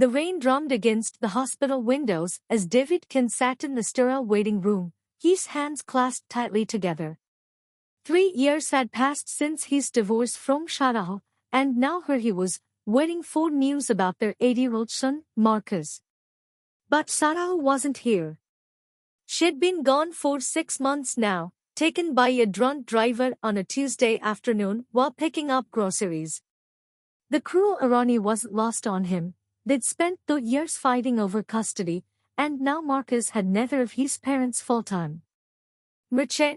The rain drummed against the hospital windows as Davidkin sat in the sterile waiting room, his hands clasped tightly together. 3 years had passed since his divorce from Sharaho, and now here he was, waiting for news about their 8-year-old son, Marcus. But Sharaho wasn't here. She'd been gone for 6 months now, taken by a drunk driver on a Tuesday afternoon while picking up groceries. The cruel irony wasn't lost on him. They'd spent 2 years fighting over custody, and now Marcus had neither of his parents full-time. Merchen?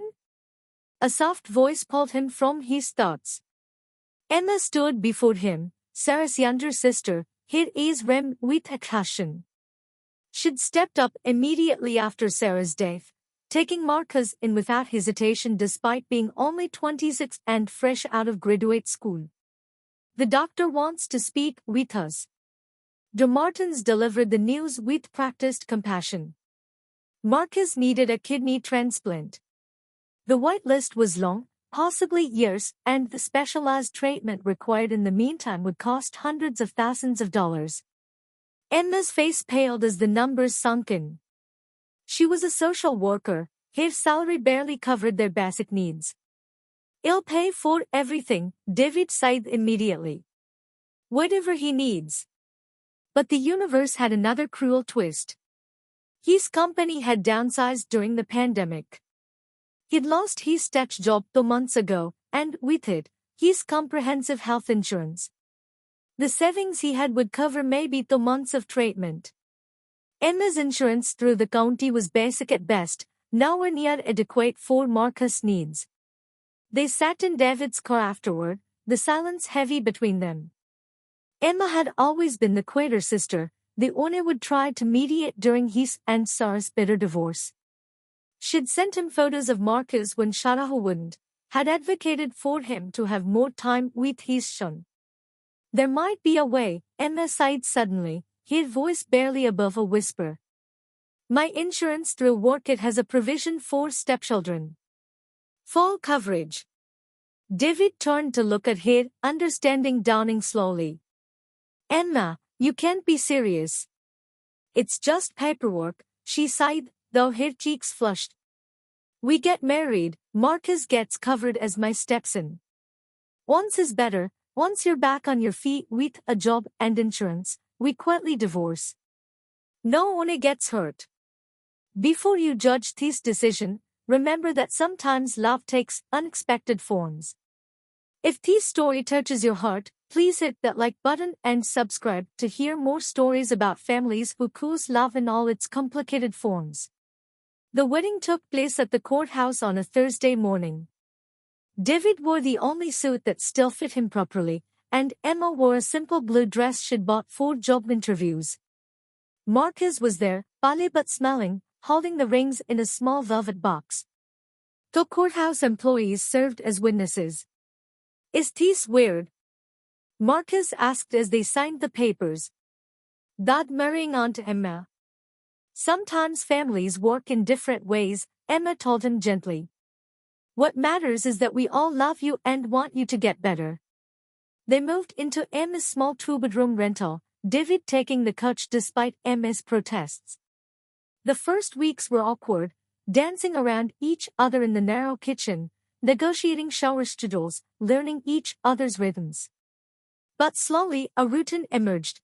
A soft voice pulled him from his thoughts. Emma stood before him, Sarah's younger sister, her eyes rimmed with passion. She'd stepped up immediately after Sarah's death, taking Marcus in without hesitation despite being only 26 and fresh out of graduate school. The doctor wants to speak with us. De Martins delivered the news with practiced compassion. Marcus needed a kidney transplant. The wait list was long, possibly years, and the specialized treatment required in the meantime would cost hundreds of thousands of dollars. Emma's face paled as the numbers sunk in. She was a social worker, her salary barely covered their basic needs. "I'll pay for everything," David sighed immediately. "Whatever he needs." But the universe had another cruel twist. His company had downsized during the pandemic. He'd lost his tech job 2 months ago, and with it, his comprehensive health insurance. The savings he had would cover maybe 2 months of treatment. Emma's insurance through the county was basic at best, nowhere near adequate for Marcus' needs. They sat in David's car afterward, the silence heavy between them. Emma had always been the quieter sister, the one who would try to mediate during his and Sarah's bitter divorce. She'd sent him photos of Marcus when Sharaho wouldn't, had advocated for him to have more time with his son. There might be a way, Emma sighed suddenly, her voice barely above a whisper. "My insurance through work it has a provision for stepchildren. Full coverage." David turned to look at her, understanding dawning slowly. "Emma, you can't be serious." "It's just paperwork," she sighed, though her cheeks flushed. "We get married, Marcus gets covered as my stepson. Once is better, once you're back on your feet with a job and insurance, we quietly divorce. No one gets hurt." Before you judge this decision, remember that sometimes love takes unexpected forms. If this story touches your heart, please hit that like button and subscribe to hear more stories about families who choose love in all its complicated forms. The wedding took place at the courthouse on a Thursday morning. David wore the only suit that still fit him properly, and Emma wore a simple blue dress she'd bought for job interviews. Marcus was there, pale but smiling, holding the rings in a small velvet box. 2 courthouse employees served as witnesses. "Is this weird?" Marcus asked as they signed the papers. "Dad marrying Aunt Emma." "Sometimes families work in different ways," Emma told him gently. "What matters is that we all love you and want you to get better." They moved into Emma's small 2-bedroom rental, David taking the couch despite Emma's protests. The first weeks were awkward, dancing around each other in the narrow kitchen, negotiating shower schedules, learning each other's rhythms. But slowly a routine emerged.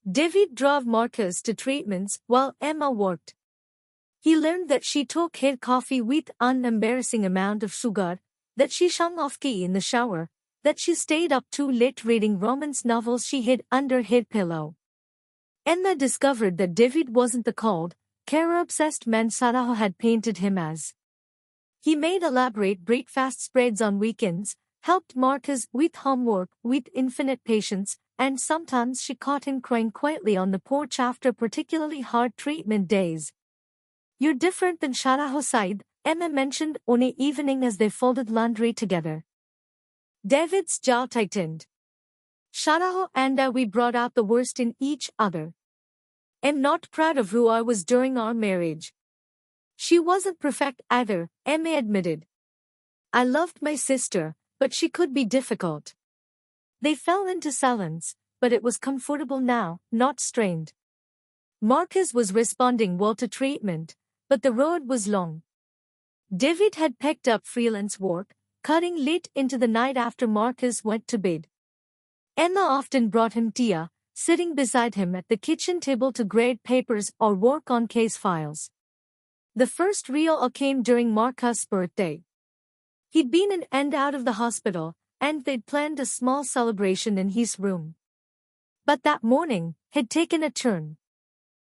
David drove Marcus to treatments while Emma worked. He learned that she took her coffee with an embarrassing amount of sugar, that she shung off key in the shower, that she stayed up too late reading romance novels she hid under her pillow. Emma discovered that David wasn't the cold, care-obsessed man Sharaho had painted him as. He made elaborate breakfast spreads on weekends, helped Marcus with homework with infinite patience, and sometimes she caught him crying quietly on the porch after particularly hard treatment days. "You're different than Sharaho sighed," Emma mentioned on an evening as they folded laundry together. David's jaw tightened. "Sharaho and we brought out the worst in each other. I'm not proud of who I was during our marriage." "She wasn't perfect either," Emma admitted. "I loved my sister, but she could be difficult." They fell into silence, but it was comfortable now, not strained. Marcus was responding well to treatment, but the road was long. David had picked up freelance work, cutting late into the night after Marcus went to bed. Emma often brought him tea, sitting beside him at the kitchen table to grade papers or work on case files. The first real came during Marcus' birthday. He'd been in and out of the hospital, and they'd planned a small celebration in his room. But that morning had taken a turn.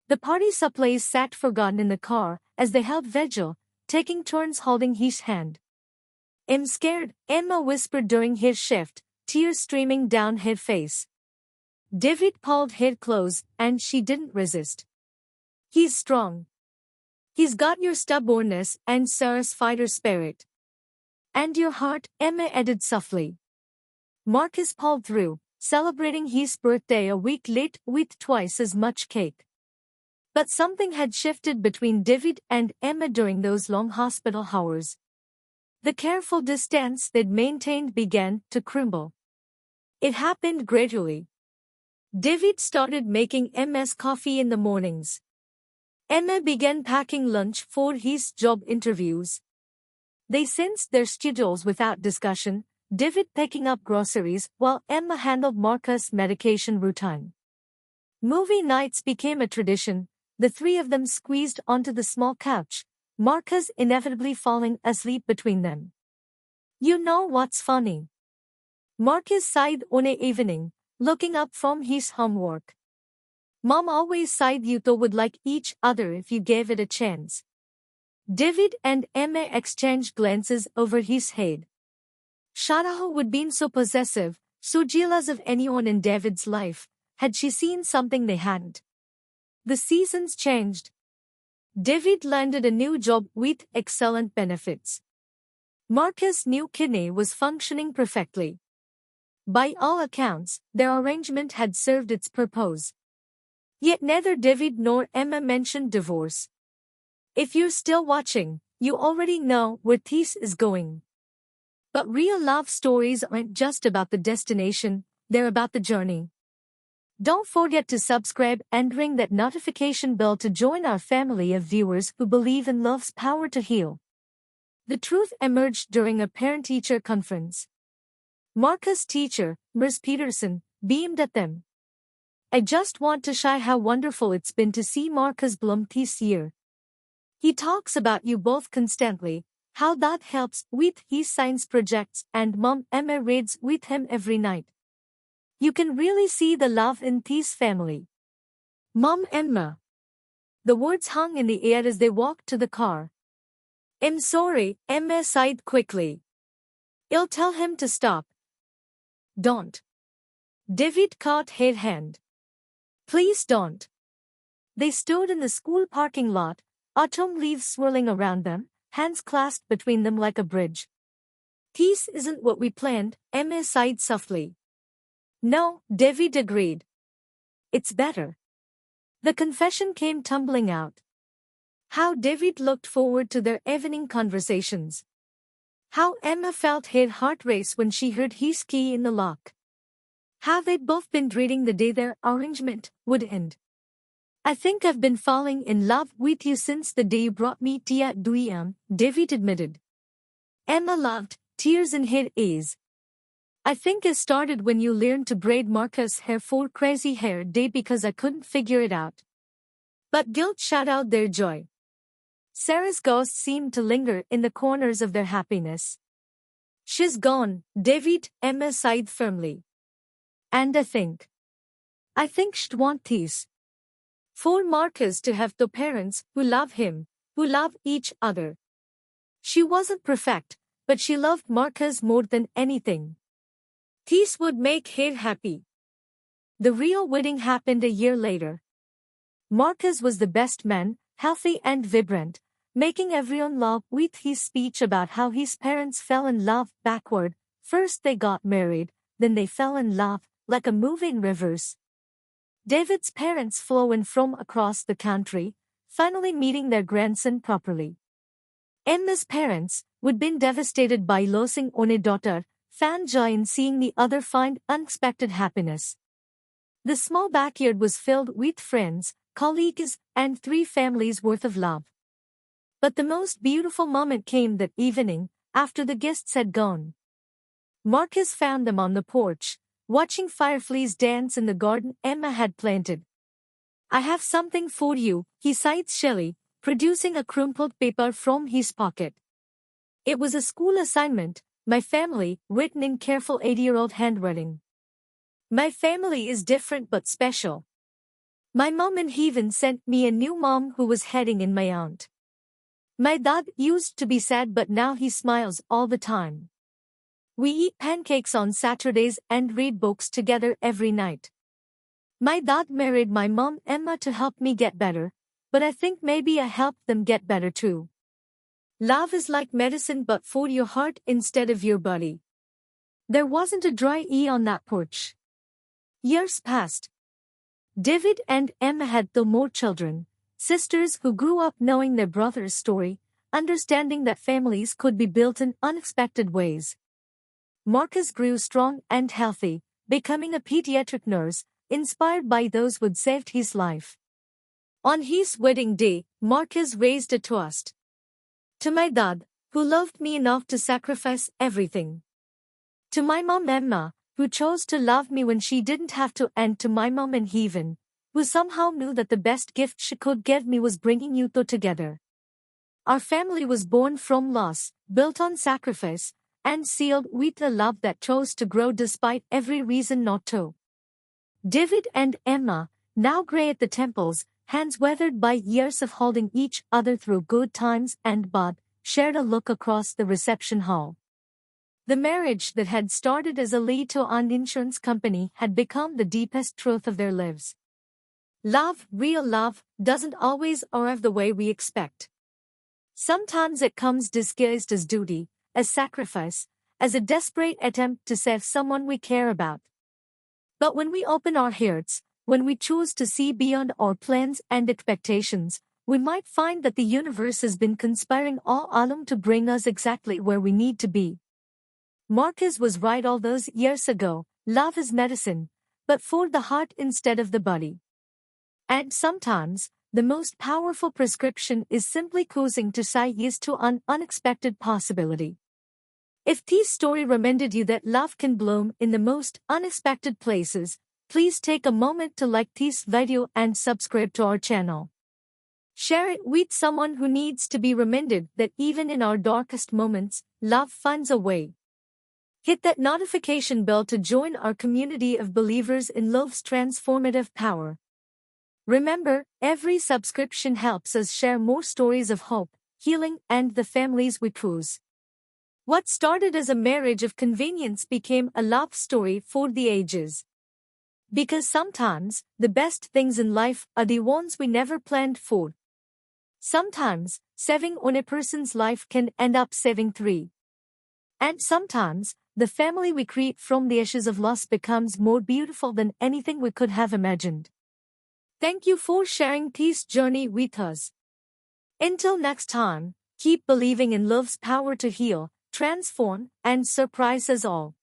The party supplies sat forgotten in the car as they held vigil, taking turns holding his hand. "I'm scared," Emma whispered during his shift, tears streaming down her face. David pulled her close, and she didn't resist. "He's strong. He's got your stubbornness and Sarah's fighter spirit. And your heart," Emma added softly. Marcus pulled through, celebrating his birthday a week late with twice as much cake. But something had shifted between David and Emma during those long hospital hours. The careful distance they'd maintained began to crumble. It happened gradually. David started making Emma's coffee in the mornings. Emma began packing lunch for his job interviews. They sensed their schedules without discussion, David picking up groceries while Emma handled Marcus' medication routine. Movie nights became a tradition, the three of them squeezed onto the small couch, Marcus inevitably falling asleep between them. "You know what's funny?" Marcus sighed one evening, looking up from his homework. "Mom always said you two would like each other if you gave it a chance." David and Emma exchanged glances over his head. Sharaho would been so possessive, so jealous of anyone in David's life, had she seen something they hadn't. The seasons changed. David landed a new job with excellent benefits. Marcus' new kidney was functioning perfectly. By all accounts, their arrangement had served its purpose. Yet neither David nor Emma mentioned divorce. If you're still watching, you already know where this is going. But real love stories aren't just about the destination, they're about the journey. Don't forget to subscribe and ring that notification bell to join our family of viewers who believe in love's power to heal. The truth emerged during a parent-teacher conference. Marcus' teacher, Ms. Peterson, beamed at them. "I just want to share how wonderful it's been to see Marcus bloom this year. He talks about you both constantly, how that helps with his science projects, and Mom Emma reads with him every night. You can really see the love in this family." Mom Emma. The words hung in the air as they walked to the car. "I'm sorry," Emma sighed quickly. "I'll tell him to stop." "Don't." David caught her hand. "Please don't." They stood in the school parking lot, autumn leaves swirling around them, hands clasped between them like a bridge. "This isn't what we planned," Emma sighed softly. "No," David agreed. "It's better." The confession came tumbling out. How David looked forward to their evening conversations. How Emma felt her heart race when she heard his key in the lock. How they'd both been dreading the day their arrangement would end. "I think I've been falling in love with you since the day you brought me Tia Duiam," David admitted. Emma laughed, tears in her eyes. "I think it started when you learned to braid Marcus' hair for crazy hair day because I couldn't figure it out." But guilt shut out their joy. Sarah's ghost seemed to linger in the corners of their happiness. "She's gone," David, Emma sighed firmly. "And I think she'd want this. For Marcus to have two parents who love him, who love each other. She wasn't perfect, but she loved Marcus more than anything. This would make her happy." The real wedding happened a year later. Marcus was the best man, healthy and vibrant, making everyone laugh with his speech about how his parents fell in love backward. First they got married, then they fell in love, like a movie in reverse. David's parents flew in from across the country, finally meeting their grandson properly. Emma's parents, who'd been devastated by losing one daughter, found joy in seeing the other find unexpected happiness. The small backyard was filled with friends, colleagues, and 3 families worth of love. But the most beautiful moment came that evening, after the guests had gone. Marcus found them on the porch, watching fireflies dance in the garden Emma had planted. "I have something for you," he sighed shrilly, producing a crumpled paper from his pocket. It was a school assignment, "My family," written in careful 80-year-old handwriting. "My family is different but special. My mom in heaven sent me a new mom who was heading in my aunt. My dad used to be sad but now he smiles all the time. We eat pancakes on Saturdays and read books together every night. My dad married my mom Emma to help me get better, but I think maybe I helped them get better too. Love is like medicine but for your heart instead of your body." There wasn't a dry E on that porch. Years passed. David and Emma had 2 more children, sisters who grew up knowing their brother's story, understanding that families could be built in unexpected ways. Marcus grew strong and healthy, becoming a pediatric nurse, inspired by those who'd saved his life. On his wedding day, Marcus raised a toast. "To my dad, who loved me enough to sacrifice everything. To my mom Emma, who chose to love me when she didn't have to, and to my mom in heaven, who somehow knew that the best gift she could give me was bringing you two together." Our family was born from loss, built on sacrifice, and sealed with a love that chose to grow despite every reason not to. David and Emma, now gray at the temples, hands weathered by years of holding each other through good times and bad, shared a look across the reception hall. The marriage that had started as a lead to an insurance company had become the deepest truth of their lives. Love, real love, doesn't always arrive the way we expect. Sometimes it comes disguised as duty, as sacrifice, as a desperate attempt to save someone we care about. But when we open our hearts, when we choose to see beyond our plans and expectations, we might find that the universe has been conspiring all along to bring us exactly where we need to be. Marcus was right all those years ago. Love is medicine, but for the heart instead of the body. And sometimes, the most powerful prescription is simply choosing to say yes to an unexpected possibility. If this story reminded you that love can bloom in the most unexpected places, please take a moment to like this video and subscribe to our channel. Share it with someone who needs to be reminded that even in our darkest moments, love finds a way. Hit that notification bell to join our community of believers in love's transformative power. Remember, every subscription helps us share more stories of hope, healing, and the families we choose. What started as a marriage of convenience became a love story for the ages. Because sometimes, the best things in life are the ones we never planned for. Sometimes, saving one person's life can end up saving 3. And sometimes, the family we create from the ashes of loss becomes more beautiful than anything we could have imagined. Thank you for sharing this journey with us. Until next time, keep believing in love's power to heal, transform, and surprise us all.